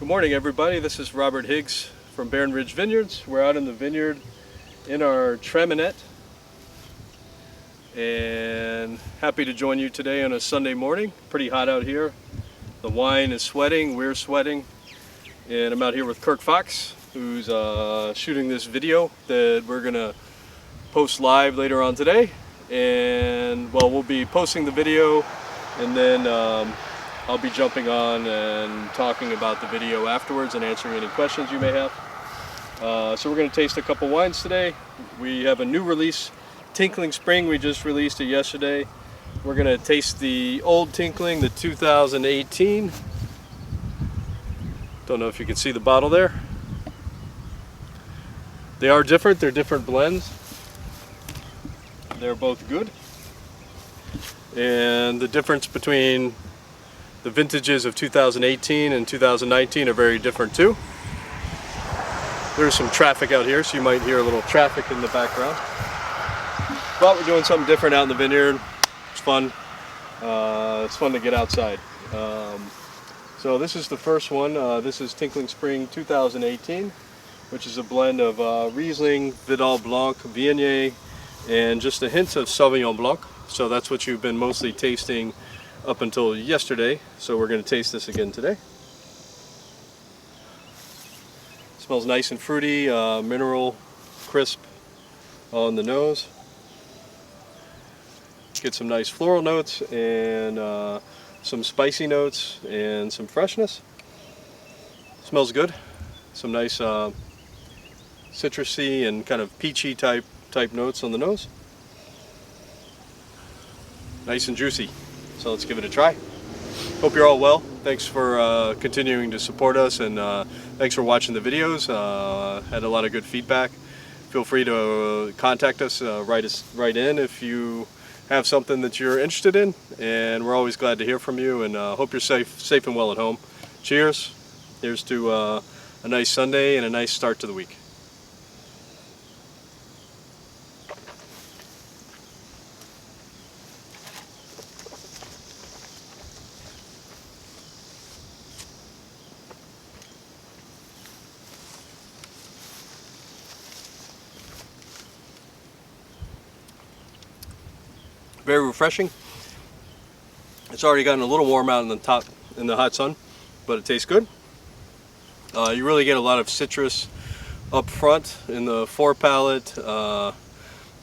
Good morning, everybody. This is Robert Higgs from Barren Ridge Vineyards. We're out in the vineyard in our Traminette, and happy to join you today on a Sunday morning. Pretty hot out here. The wine is sweating, we're sweating, and I'm out here with Kirk Fox, who's shooting this video that we're gonna post live later on today. And well, we'll be posting the video, and then I'll be jumping on and talking about the video afterwards and answering any questions you may have. So we're going to taste a couple wines today. We have a new release, Tinkling Spring. We just released it yesterday. We're going to taste the old Tinkling, the 2018. Don't know if you can see the bottle there. They are different. They're different blends. They're both good. And the difference between the vintages of 2018 and 2019 are very different too. There's some traffic out here, so you might hear a little traffic in the background. But we're doing something different out in the vineyard. It's fun. It's fun to get outside. So this is the first one. This is Tinkling Spring 2018, which is a blend of Riesling, Vidal Blanc, Viognier, and just a hint of Sauvignon Blanc. So that's what you've been mostly tasting up until yesterday, so we're going to taste this again today. Smells nice and fruity, mineral, crisp on the nose. Get some nice floral notes and some spicy notes and some freshness. Smells good. Some nice citrusy and kind of peachy type notes on the nose. Nice and juicy. So let's give it a try. Hope you're all well. Thanks for continuing to support us, and thanks for watching the videos. Had a lot of good feedback. Feel free to contact us, write in if you have something that you're interested in, and we're always glad to hear from you, and hope you're safe and well at home. Cheers. Here's to a nice Sunday and a nice start to the week. Very refreshing. It's already gotten a little warm out in the hot sun, but it tastes good. You really get a lot of citrus up front in the fore palate.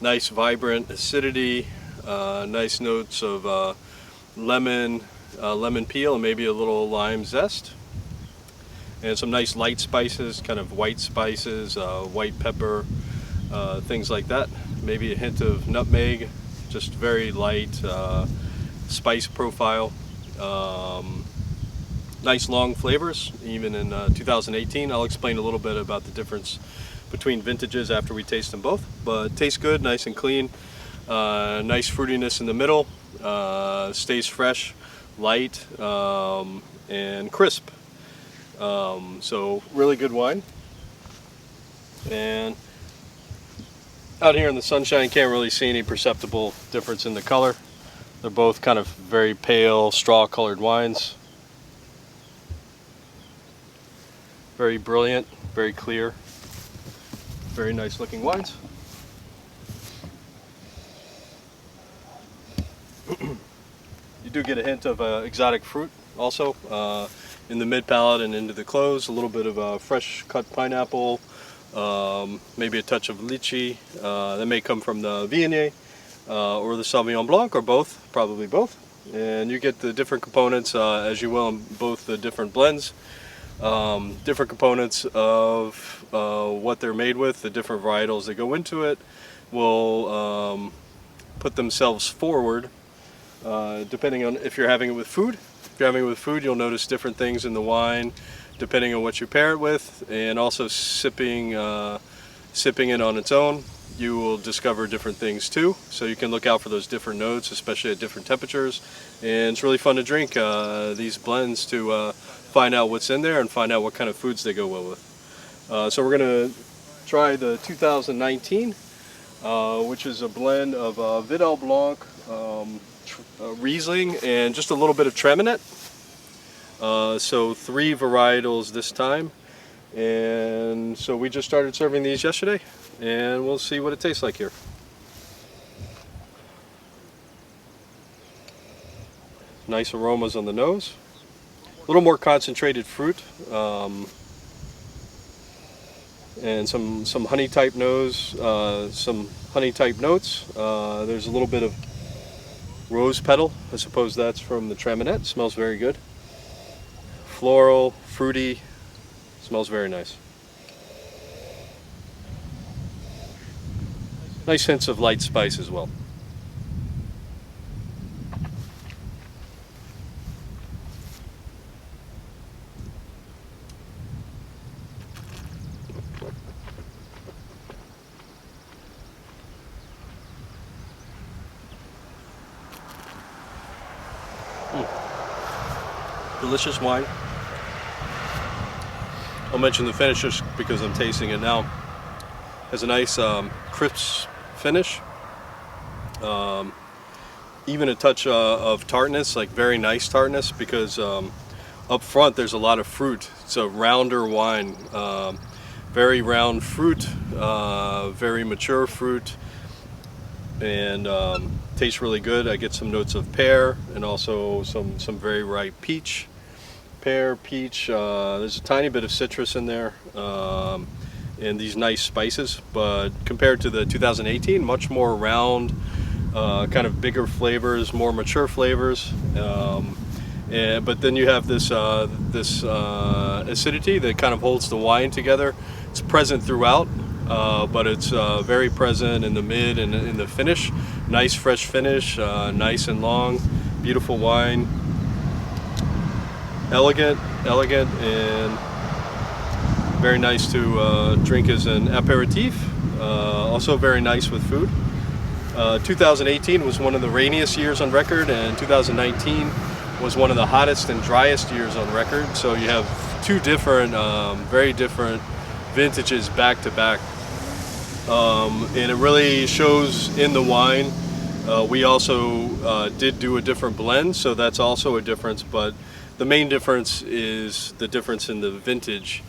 Nice vibrant acidity. Nice notes of lemon peel, and maybe a little lime zest. And some nice light spices, kind of white spices, white pepper, things like that. Maybe a hint of nutmeg. Just very light spice profile. Nice long flavors, even in 2018. I'll explain a little bit about the difference between vintages after we taste them both. But tastes good, nice and clean. Nice fruitiness in the middle. Stays fresh, light, and crisp. So really good wine. And out here in the sunshine, can't really see any perceptible difference in the color. They're both kind of very pale, straw-colored wines. Very brilliant, very clear, very nice looking wines. You do get a hint of exotic fruit also in the mid palate and into the close. A little bit of fresh cut pineapple. Maybe a touch of lychee. That may come from the Viognier or the Sauvignon Blanc, or both, probably both. And you get the different components, as you will in both the different blends. Different components of what they're made with, the different varietals that go into it will put themselves forward depending on if you're having it with food. If you're having it with food, you'll notice different things in the wine depending on what you pair it with, and also sipping it on its own, you will discover different things too. So you can look out for those different notes, especially at different temperatures. And it's really fun to drink these blends to find out what's in there and find out what kind of foods they go well with. So we're going to try the 2019, which is a blend of Vidal Blanc, Riesling, and just a little bit of Traminette. So 3 varietals this time. And so we just started serving these yesterday, and we'll see what it tastes like here. Nice aromas on the nose. A little more concentrated fruit. And some honey type nose, some honey type notes. There's a little bit of rose petal. I suppose that's from the Traminette. Smells very good. Floral, fruity. Smells very nice. Nice hints of light spice as well. Delicious wine. I'll mention the finish just because I'm tasting it now. Has a nice crisp finish. Even a touch of tartness, like very nice tartness, because up front there's a lot of fruit. It's a rounder wine. Very round fruit, very mature fruit, and tastes really good. I get some notes of pear and also some very ripe peach. Pear, peach, there's a tiny bit of citrus in there, and these nice spices, but compared to the 2018, much more round, kind of bigger flavors, more mature flavors, but then you have this acidity that kind of holds the wine together. It's present throughout, but it's very present in the mid and in the finish. Nice fresh finish, nice and long, beautiful wine. Elegant, and very nice to drink as an aperitif. Also very nice with food. 2018 was one of the rainiest years on record, and 2019 was one of the hottest and driest years on record. So you have two different, very different vintages back to back. And it really shows in the wine. We also did do a different blend, so that's also a difference, but the main difference is the difference in the vintage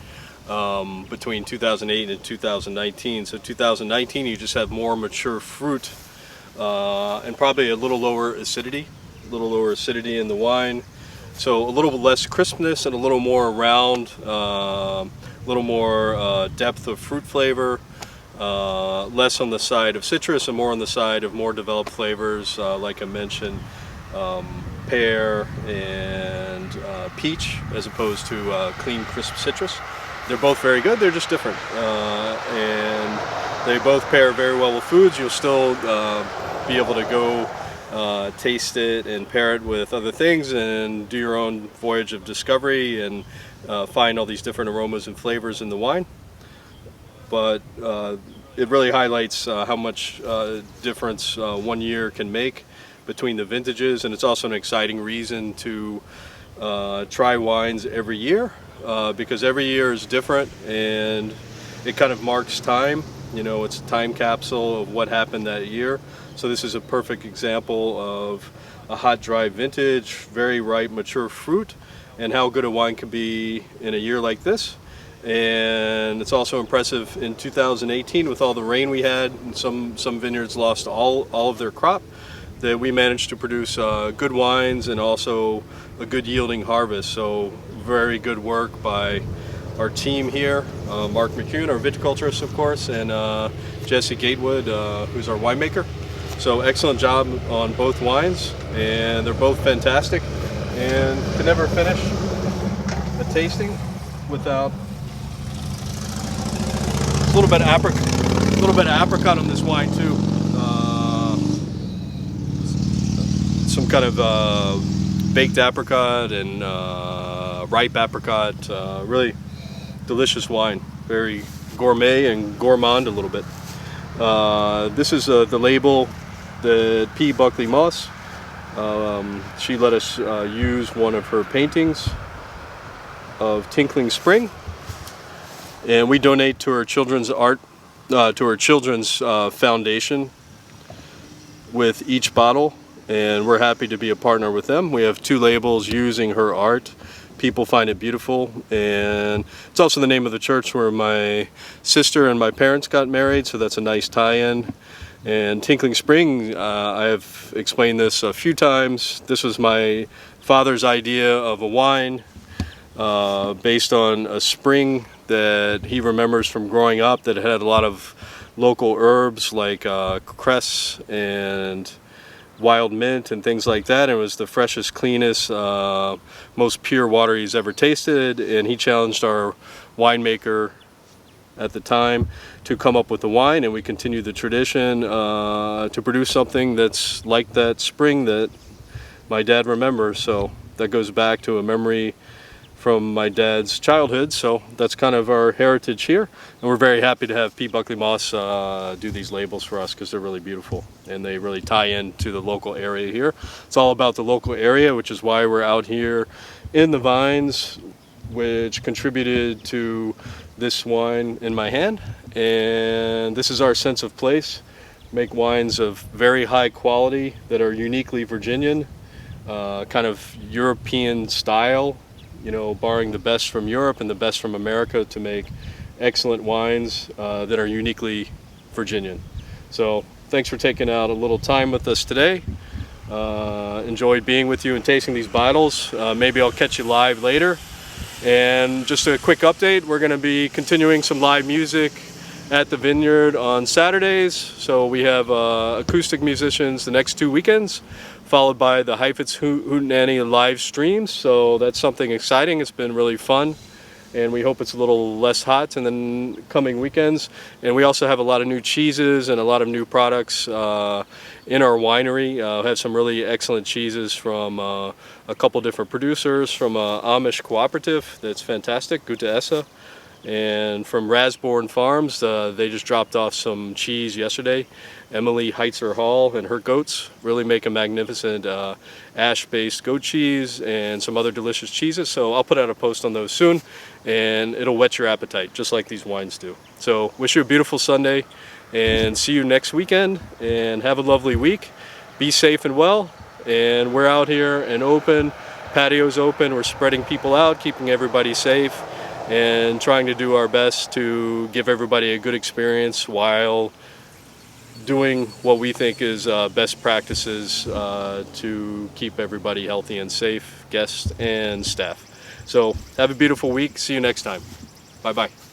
between 2008 and 2019. So 2019 you just have more mature fruit and probably a little lower acidity in the wine. So a little less crispness and a little more round, a little more depth of fruit flavor, less on the side of citrus and more on the side of more developed flavors, like I mentioned, pear and peach, as opposed to clean, crisp citrus. They're both very good, they're just different. And they both pair very well with foods. You'll still be able to go taste it and pair it with other things and do your own voyage of discovery and find all these different aromas and flavors in the wine. But it really highlights how much difference 1 year can make between the vintages, and it's also an exciting reason to try wines every year, because every year is different and it kind of marks time. You know, it's a time capsule of what happened that year. So this is a perfect example of a hot, dry vintage, very ripe, mature fruit, and how good a wine can be in a year like this. And it's also impressive in 2018 with all the rain we had, and some vineyards lost all of their crop, that we managed to produce good wines and also a good yielding harvest. So very good work by our team here, Mark McCune, our viticulturist of course, and Jesse Gatewood, who's our winemaker. So excellent job on both wines, and they're both fantastic, and can never finish a tasting without a little bit of apricot on this wine too. Some kind of baked apricot and ripe apricot. Really delicious wine. Very gourmet and gourmand a little bit. This is the label that P. Buckley Moss. She let us use one of her paintings of Tinkling Spring, and we donate to her children's art, to her children's foundation with each bottle, and we're happy to be a partner with them. We have 2 labels using her art people find it beautiful, and it's also the name of the church where my sister and my parents got married, so that's a nice tie-in. And Tinkling Spring, I have explained this a few times. This was my father's idea of a wine based on a spring that he remembers from growing up that had a lot of local herbs like cress and wild mint and things like that. It was the freshest, cleanest, most pure water he's ever tasted, and he challenged our winemaker at the time to come up with the wine, and we continue the tradition to produce something that's like that spring that my dad remembers. So that goes back to a memory from my dad's childhood, so that's kind of our heritage here, and we're very happy to have P. Buckley Moss do these labels for us because they're really beautiful and they really tie in to the local area here. It's all about the local area, which is why we're out here in the vines, which contributed to this wine in my hand. And this is our sense of place. Make wines of very high quality that are uniquely Virginian, kind of European style, you know, borrowing the best from Europe and the best from America to make excellent wines that are uniquely Virginian. So thanks for taking out a little time with us today. Enjoyed being with you and tasting these bottles. Maybe I'll catch you live later. And just a quick update, we're going to be continuing some live music at the vineyard on Saturdays. So we have acoustic musicians the next 2 weekends, followed by the Heifetz Hootenanny live streams. So that's something exciting. It's been really fun, and we hope it's a little less hot in the coming weekends. And we also have a lot of new cheeses and a lot of new products in our winery. We have some really excellent cheeses from a couple different producers, from Amish cooperative that's fantastic, Gute Esse, and from Rasborn Farms. They just dropped off some cheese yesterday. Emily Heitzer Hall and her goats really make a magnificent ash-based goat cheese and some other delicious cheeses. So I'll put out a post on those soon, and it'll whet your appetite just like these wines do. So wish you a beautiful Sunday, and see you next weekend, and have a lovely week. Be safe and well, and we're out here and open. Patio's open. We're spreading people out, keeping everybody safe, and trying to do our best to give everybody a good experience while doing what we think is best practices to keep everybody healthy and safe, guests and staff. So have a beautiful week. See you next time. Bye-bye.